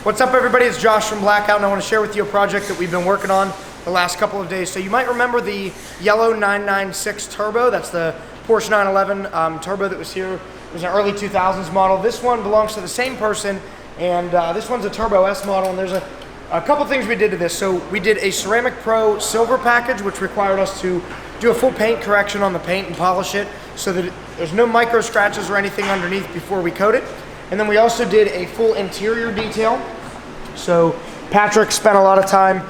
What's up everybody, it's Josh from Blackout and I want to share with you a project that we've been working on the last couple of days. So you might remember the yellow 996 turbo, that's the Porsche 911 turbo that was here. It was an early 2000s model. This one belongs to the same person and this one's a Turbo S model, and there's a couple things we did to this. So we did a CeramicPro silver package, which required us to do a full paint correction on the paint and polish it so that there's no micro scratches or anything underneath before we coat it. And then we also did a full interior detail. So Patrick spent a lot of time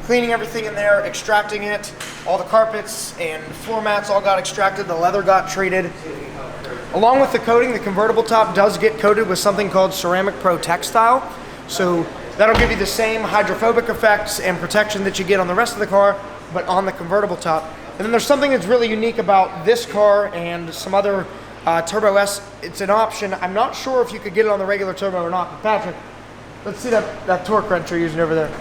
cleaning everything in there, extracting it. All the carpets and floor mats all got extracted, the leather got treated. Along with the coating, the convertible top does get coated with something called CeramicPro Textile. So that'll give you the same hydrophobic effects and protection that you get on the rest of the car, but on the convertible top. And then there's something that's really unique about this car and some other Turbo S. It's an option. I'm not sure if you could get it on the regular turbo or not, but Patrick, let's see that torque wrench you're using over there.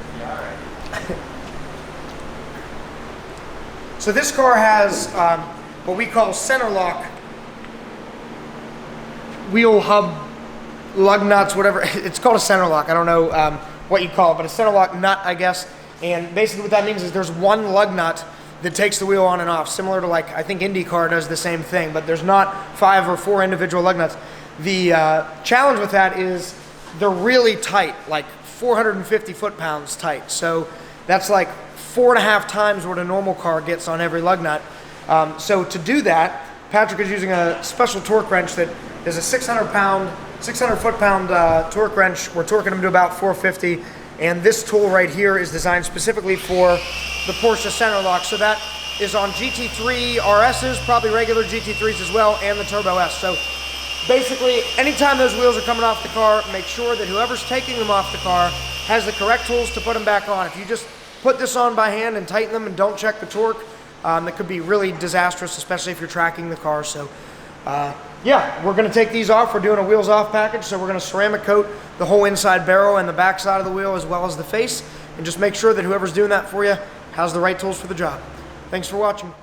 So this car has what we call center lock wheel hub lug nuts, whatever. It's called a center lock. I don't know what you call it, but a center lock nut, I guess. And basically what that means is there's one lug nut that takes the wheel on and off, similar to, like, I think IndyCar does the same thing, but there's not 5 or 4 individual lug nuts. The challenge with that is they're really tight, like 450 foot-pounds tight. So that's like 4.5 times what a normal car gets on every lug nut. So to do that, Patrick is using a special torque wrench that is a 600 foot-pound torque wrench. We're torquing them to about 450. And this tool right here is designed specifically for the Porsche center lock. So that is on GT3 RSs, probably regular GT3s as well, and the Turbo S. So basically, anytime those wheels are coming off the car, make sure that whoever's taking them off the car has the correct tools to put them back on. If you just put this on by hand and tighten them and don't check the torque, that could be really disastrous, especially if you're tracking the car. So yeah, we're going to take these off. We're doing a wheels off package, so we're going to ceramic coat the whole inside barrel and the back side of the wheel as well as the face, and just make sure that whoever's doing that for you has the right tools for the job. Thanks for watching.